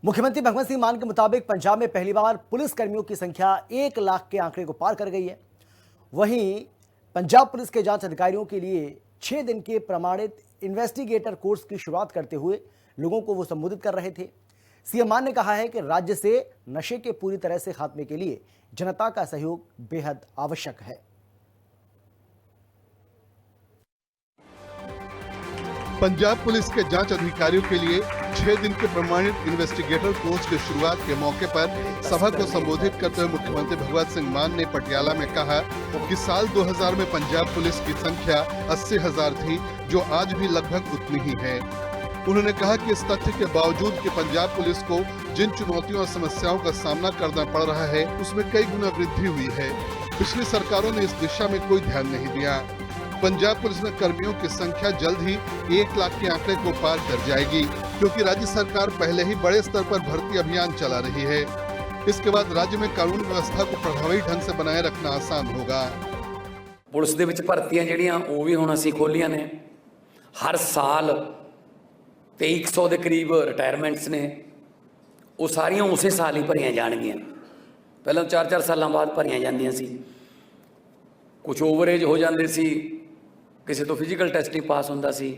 मुख्यमंत्री भगवंत सिंह मान के मुताबिक पंजाब में पहली बार पुलिस कर्मियों की संख्या 1 लाख के आंकड़े को पार कर गई है। वहीं पंजाब पुलिस के जांच अधिकारियों के लिए 6 दिन के प्रमाणित इन्वेस्टिगेटर कोर्स की शुरुआत करते हुए लोगों को वो संबोधित कर रहे थे। सीएम मान ने कहा है कि राज्य से नशे के पूरी तरह से खात्मे के लिए जनता का सहयोग बेहद आवश्यक है। पंजाब पुलिस के जांच अधिकारियों के लिए 6 दिन के प्रमाणित इन्वेस्टिगेटर कोर्स की शुरुआत के मौके पर सभा को संबोधित करते हुए मुख्यमंत्री भगवंत सिंह मान ने पटियाला में कहा कि साल 2000 में पंजाब पुलिस की संख्या 80,000 थी, जो आज भी लगभग उतनी ही है। उन्होंने कहा कि इस तथ्य के बावजूद कि पंजाब पुलिस को जिन चुनौतियों और समस्याओं का सामना करना पड़ रहा है, उसमें कई गुना वृद्धि हुई है। पिछली सरकारों ने इस दिशा में कोई ध्यान नहीं दिया। पंजाब पुलिस में कर्मियों की संख्या जल्द ही 1 लाख के आंकड़े को पार कर जाएगी, क्योंकि राज्य सरकार पहले ही बड़े स्तर पर भर्ती अभियान चला रही है। इसके बाद राज्य में कानून व्यवस्था को प्रभावी ढंग से बनाए रखना आसान होगा। पुलिस दे विच भर्तियां ਜਿਹੜੀਆਂ ਉਹ ਵੀ ਹੁਣ ਅਸੀਂ ਖੋਲੀਆਂ ਨੇ। हर साल 2300 ਦੇ ਕਰੀਬ ਰਿਟਾਇਰਮੈਂਟਸ ਨੇ, ਉਹ ਸਾਰੀਆਂ ਉਸੇ ਸਾਲ ਹੀ ਭਰੀਆਂ ਜਾਣਗੀਆਂ। ਪਹਿਲਾਂ 4-4 ਸਾਲਾਂ ਬਾਅਦ ਭਰੀਆਂ ਜਾਂਦੀਆਂ ਸੀ। ਕੁਝ ਓਵਰਏਜ ਹੋ ਜਾਂਦੇ ਸੀ, ਕਿਸੇ ਤੋਂ ਫਿਜ਼ੀਕਲ ਟੈਸਟ ਨਹੀਂ ਪਾਸ ਹੁੰਦਾ ਸੀ।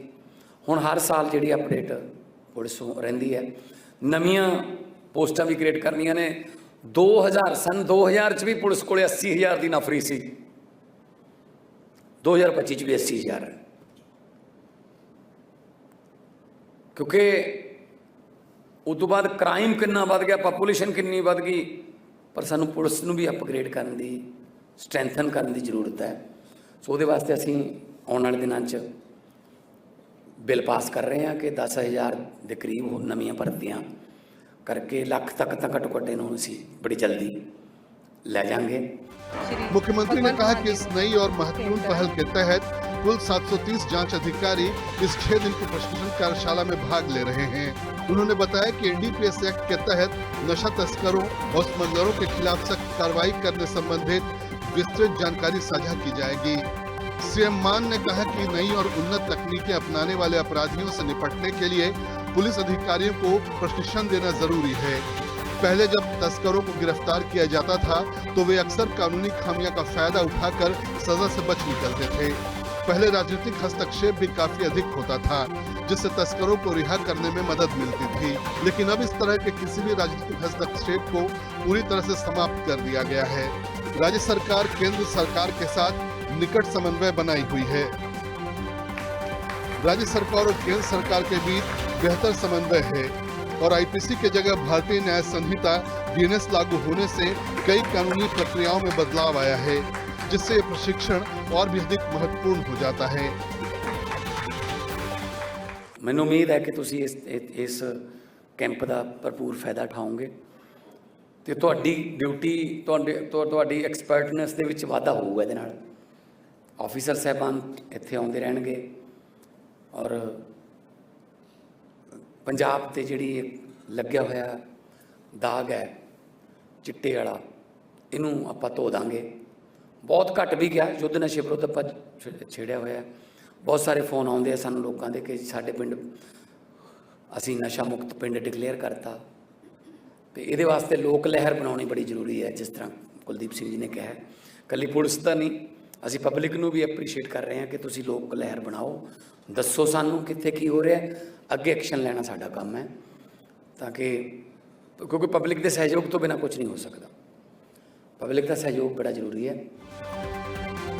ਹੁਣ ਹਰ ਸਾਲ ਜਿਹੜੀ ਅਪਡੇਟ ਪੁਲਿਸ ਰਹਿੰਦੀ ਹੈ। ਨਵੀਆਂ ਪੋਸਟਾਂ ਵੀ ਕ੍ਰੀਏਟ ਕਰਨੀਆਂ ਨੇ। 2000 ਚ ਵੀ ਪੁਲਿਸ ਕੋਲੇ 80,000 ਦੀ ਨਫਰੀ ਸੀ, 2025 ਚ ਵੀ 80,000 ਹੈ। क्योंकि उस तो बाद क्राइम कितना बढ़ गया, पॉपुलेशन कितनी बढ़ गई, पर सानू पुलिस नूं भी अपग्रेड करने की, स्ट्रेंथन करने की जरूरत है। सो उहदे वास्ते असीं आने वाले दिनों च बिल पास कर रहे हैं कि 10,000 के करीब नवीं भर्तियां करके लाख तक घट्टो घट्ट इन्हूं असीं बड़ी जल्दी ले जाएंगे। मुख्यमंत्री ने कहा कि इस नई और महत्वपूर्ण पहल के तहत कुल 730 जांच अधिकारी इस 6 दिन की प्रशिक्षण कार्यशाला में भाग ले रहे हैं। उन्होंने बताया कि एनडीपीएस एक्ट के तहत नशा तस्करों और स्मगलरों के खिलाफ सख्त कार्रवाई करने संबंधित विस्तृत जानकारी साझा की जाएगी। सीएम मान ने कहा कि नई और उन्नत तकनीकें अपनाने वाले अपराधियों से निपटने के लिए पुलिस अधिकारियों को प्रशिक्षण देना जरूरी है। पहले जब तस्करों को गिरफ्तार किया जाता था तो वे अक्सर कानूनी खामियां का फायदा उठाकर सजा से बच निकलते थे। पहले राजनीतिक हस्तक्षेप भी काफी अधिक होता था, जिससे तस्करों को रिहा करने में मदद मिलती थी। लेकिन अब इस तरह के किसी भी राजनीतिक हस्तक्षेप को पूरी तरह से समाप्त कर दिया गया है। राज्य सरकार केंद्र सरकार के साथ निकट समन्वय बनाई हुई है। राज्य सरकार और केंद्र सरकार के बीच बेहतर समन्वय है और आईपीसी के जगह भारतीय न्याय संहिता बीएनएस लागू होने से कई कानूनी प्रक्रियाओं में बदलाव आया है, जिससे प्रशिक्षण और भी अधिक महत्वपूर्ण हो जाता है। मैंने उम्मीद है कि तुसी इस कैंप का भरपूर फायदा उठाओगे तो तुहाडी ड्यूटी तुहाडी एक्सपर्टनेस दे विच वाधा होऊगा। इहदे नाल ऑफिसर साहबान इत्थे आउंदे रहणगे और पंजाब ते जिहड़ी लग्या होया दाग है चिट्टे वाला, इनू आपां धो दांगे। बहुत घट भी गया, युद्ध नशे विरुद्ध आपां छेड़िया होया। बहुत सारे फोन आउंदे आ सानूं लोकां दे कि साडे पिंड असीं नशा मुक्त पिंड डिकलेयर करता। तो ये वास्ते लोक लहर बनानी बड़ी जरूरी है। जिस तरह कुलदीप सिंह जी ने कहा, कली पुलिस का नहीं, असी पब्लिक नूं भी एप्रीशिएट कर रहे हैं कि तुसी लोक लहर बनाओ, दसो सानूं कित्थे की हो रहा है, अगे एक्शन लेना साडा काम है। ताकि क्योंकि पब्लिक के सहयोग तो बिना कुछ नहीं हो सकता, पब्लिक का सहयोग बड़ा जरूरी है।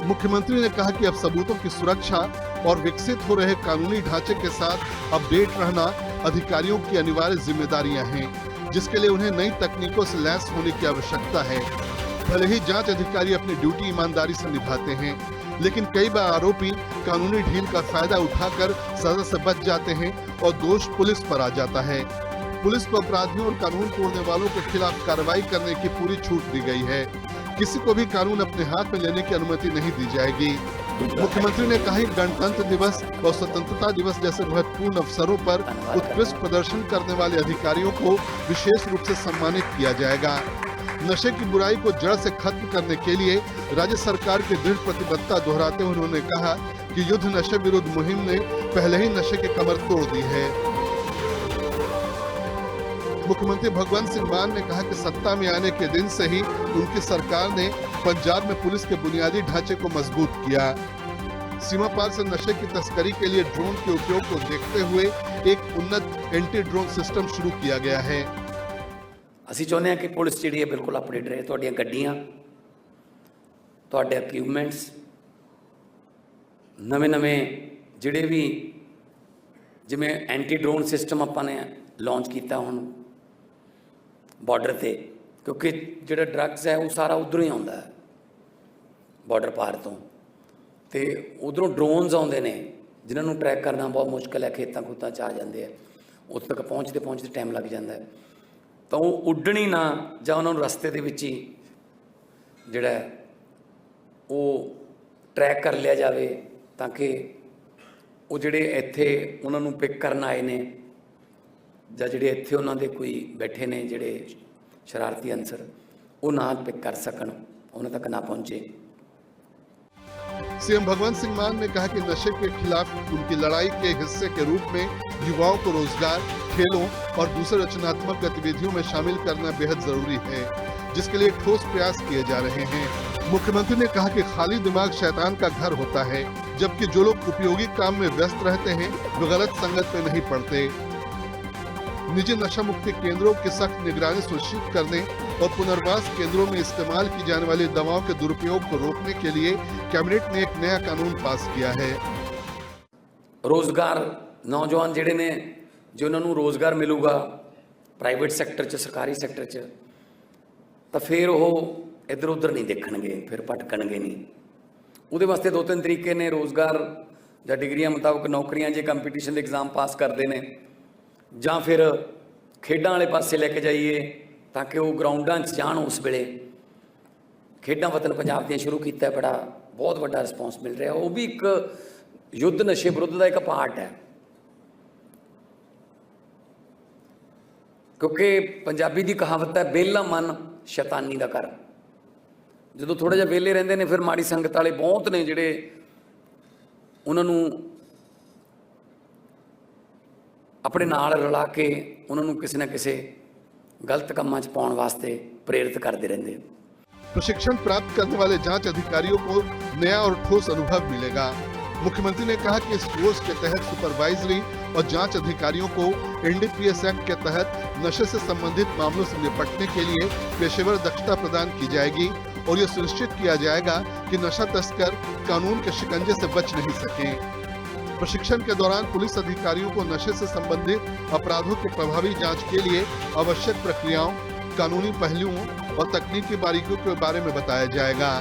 मुख्यमंत्री ने कहा कि अब सबूतों की सुरक्षा और विकसित हो रहे कानूनी ढांचे के साथ अपडेट रहना अधिकारियों की अनिवार्य जिम्मेदारियां हैं, जिसके लिए उन्हें नई तकनीकों से लैस होने की आवश्यकता है। भले ही जांच अधिकारी अपनी ड्यूटी ईमानदारी से निभाते हैं, लेकिन कई बार आरोपी कानूनी ढील का फायदा उठाकर सजा से बच जाते हैं और दोष पुलिस पर आ जाता है। पुलिस को अपराधियों और कानून तोड़ने वालों के खिलाफ कार्रवाई करने की पूरी छूट दी गई है। किसी को भी कानून अपने हाथ में लेने की अनुमति नहीं दी जाएगी। मुख्यमंत्री ने कहा कि गणतंत्र दिवस और स्वतंत्रता दिवस जैसे महत्वपूर्ण अवसरों पर उत्कृष्ट प्रदर्शन करने वाले अधिकारियों को विशेष रूप से सम्मानित किया जाएगा। नशे की बुराई को जड़ से खत्म करने के लिए राज्य सरकार की दृढ़ प्रतिबद्धता दोहराते हुए उन्होंने कहा कि युद्ध नशे विरुद्ध मुहिम ने पहले ही नशे की कमर तोड़ दी है। मुख्यमंत्री भगवंत सिंह मान ने कहा कि सत्ता में आने के दिन से ही उनकी सरकार ने पंजाब में पुलिस के बुनियादी ढांचे को मजबूत किया। सीमा पार से नशे की तस्करी के लिए ड्रोन के उपयोग को देखते हुए एक उन्नत एंटी ड्रोन सिस्टम शुरू किया गया है। ਅਸੀਂ ਚਾਹੁੰਦੇ ਹਾਂ ਕਿ ਪੁਲਿਸ ਜਿਹੜੀ ਹੈ ਬਿਲਕੁਲ ਅਪਡੇਟ ਰਹੇ। ਤੁਹਾਡੀਆਂ ਗੱਡੀਆਂ, ਤੁਹਾਡੇ ਇਕਵਿਪਮੈਂਟਸ, ਨਵੇਂ ਜਿਹੜੇ ਵੀ ਜਿਵੇਂ ਐਂਟੀ ਡਰੋਨ ਸਿਸਟਮ ਆਪਾਂ ਨੇ ਲਾਂਚ ਕੀਤਾ ਹੁਣ ਬਾਰਡਰ ਤੇ, ਕਿਉਂਕਿ ਜਿਹੜਾ ਡਰੱਗਸ ਹੈ ਉਹ ਸਾਰਾ ਉੱਧਰੋਂ ਹੀ ਆਉਂਦਾ ਹੈ ਬਾਰਡਰ ਪਾਰ ਤੋਂ, ਤੇ ਉੱਧਰੋਂ ਡਰੋਨਸ ਆਉਂਦੇ ਨੇ ਜਿਨ੍ਹਾਂ ਨੂੰ ਟਰੈਕ ਕਰਨਾ ਬਹੁਤ ਮੁਸ਼ਕਿਲ ਹੈ। ਖੇਤਾਂ ਖੂਤਾਂ 'ਚ ਆ ਜਾਂਦੇ ਆ, ਉੱਥੇ ਤੱਕ ਪਹੁੰਚਦੇ ਟਾਈਮ ਲੱਗ ਜਾਂਦਾ ਹੈ। ਤਾਂ ਉਹ ਉੱਡਣ ਹੀ ਨਾ, ਜਾਂ ਉਹਨਾਂ ਨੂੰ ਰਸਤੇ ਦੇ ਵਿੱਚ ਹੀ ਜਿਹੜਾ ਉਹ ਟਰੈਕ ਕਰ ਲਿਆ ਜਾਵੇ, ਤਾਂ ਕਿ ਉਹ ਜਿਹੜੇ ਇੱਥੇ ਉਹਨਾਂ ਨੂੰ ਪਿਕ ਕਰਨ ਆਏ ਨੇ ਜਾਂ ਜਿਹੜੇ ਇੱਥੇ ਉਹਨਾਂ ਦੇ ਕੋਈ ਬੈਠੇ ਨੇ ਜਿਹੜੇ ਸ਼ਰਾਰਤੀ ਅਨਸਰ, ਉਹ ਨਾ ਪਿਕ ਕਰ ਸਕਣ, ਉਹਨਾਂ ਤੱਕ ਨਾ पहुंचे। सीएम भगवंत सिंह मान ने कहा कि नशे के खिलाफ उनकी लड़ाई के हिस्से के रूप में युवाओं को रोजगार, खेलों और दूसरे रचनात्मक गतिविधियों में शामिल करना बेहद जरूरी है, जिसके लिए ठोस प्रयास किए जा रहे हैं। मुख्यमंत्री ने कहा कि खाली दिमाग शैतान का घर होता है, जबकि जो लोग उपयोगी काम में व्यस्त रहते हैं वे गलत संगत में नहीं पड़ते। निजी नशा मुक्ति केंद्रों की सख्त निगरानी सुनिश्चित करने और पुनर्वास केंद्रों में इस्तेमाल की जाने वाली दवाओं के दुरुपयोग को रोकने के लिए कैबिनेट ने एक नया कानून पास किया है। रोजगार, नौजवान ਜਿਹੜੇ ਨੇ ਜੇ ਉਹਨਾਂ ਨੂੰ ਰੋਜ਼ਗਾਰ ਮਿਲੂਗਾ ਪ੍ਰਾਈਵੇਟ ਸੈਕਟਰ 'ਚ, ਸਰਕਾਰੀ ਸੈਕਟਰ 'ਚ, ਤਾਂ ਫਿਰ ਉਹ ਇੱਧਰ ਉੱਧਰ ਨਹੀਂ ਦੇਖਣਗੇ, ਫਿਰ ਭਟਕਣਗੇ ਨਹੀਂ। ਉਹਦੇ ਵਾਸਤੇ 2-3 ਤਰੀਕੇ ਨੇ ਰੋਜ਼ਗਾਰ ਜਾਂ ਡਿਗਰੀਆਂ ਮੁਤਾਬਕ ਨੌਕਰੀਆਂ, ਜੇ ਕੰਪੀਟੀਸ਼ਨ ਦੇ ਐਗਜ਼ਾਮ ਪਾਸ ਕਰਦੇ ਨੇ, ਜਾਂ ਫਿਰ ਖੇਡਾਂ ਵਾਲੇ ਪਾਸੇ ਲੈ ਕੇ ਜਾਈਏ ਤਾਂ ਕਿ ਉਹ ਗਰਾਊਂਡਾਂ 'ਚ ਜਾਣ। ਉਸ ਵੇਲੇ ਖੇਡਾਂ ਵਤਨ ਪੰਜਾਬ ਦੀਆਂ ਸ਼ੁਰੂ ਕੀਤਾ, ਬੜਾ ਬਹੁਤ ਵੱਡਾ ਰਿਸਪੌਂਸ ਮਿਲ ਰਿਹਾ। ਉਹ ਵੀ ਇੱਕ ਯੁੱਧ ਨਸ਼ੇ ਵਿਰੁੱਧ ਦਾ ਇੱਕ ਪਾਰਟ ਹੈ, ਕਿਉਂਕਿ ਪੰਜਾਬੀ ਦੀ ਕਹਾਵਤ ਹੈ ਵਿਹਲਾ ਮਨ ਸ਼ੈਤਾਨੀ ਦਾ ਘਰ। ਜਦੋਂ ਥੋੜ੍ਹਾ ਜਿਹਾ ਵਿਹਲੇ ਰਹਿੰਦੇ ਨੇ, ਫਿਰ ਮਾੜੀ ਸੰਗਤ ਵਾਲੇ ਬਹੁਤ ਨੇ ਜਿਹੜੇ ਉਹਨਾਂ ਨੂੰ ਆਪਣੇ ਨਾਲ ਰਲਾ ਕੇ ਉਹਨਾਂ ਨੂੰ ਕਿਸੇ ਨਾ ਕਿਸੇ गलत कामों च पाउण वास्ते प्रेरित करते रहते। प्रशिक्षण प्राप्त करने वाले जांच अधिकारियों को नया और ठोस अनुभव मिलेगा। मुख्यमंत्री ने कहा कि इस कोर्स के तहत सुपरवाइजरी और जांच अधिकारियों को एनडीपीएस एक्ट के तहत नशे से संबंधित मामलों से निपटने के लिए पेशेवर दक्षता प्रदान की जाएगी और ये सुनिश्चित किया जाएगा कि नशा तस्कर कानून के शिकंजे से बच नहीं सके। प्रशिक्षण के दौरान पुलिस अधिकारियों को नशे से संबंधित अपराधों की प्रभावी जांच के लिए आवश्यक प्रक्रियाओं, कानूनी पहलुओं और तकनीकी बारीकियों के बारे में बताया जाएगा।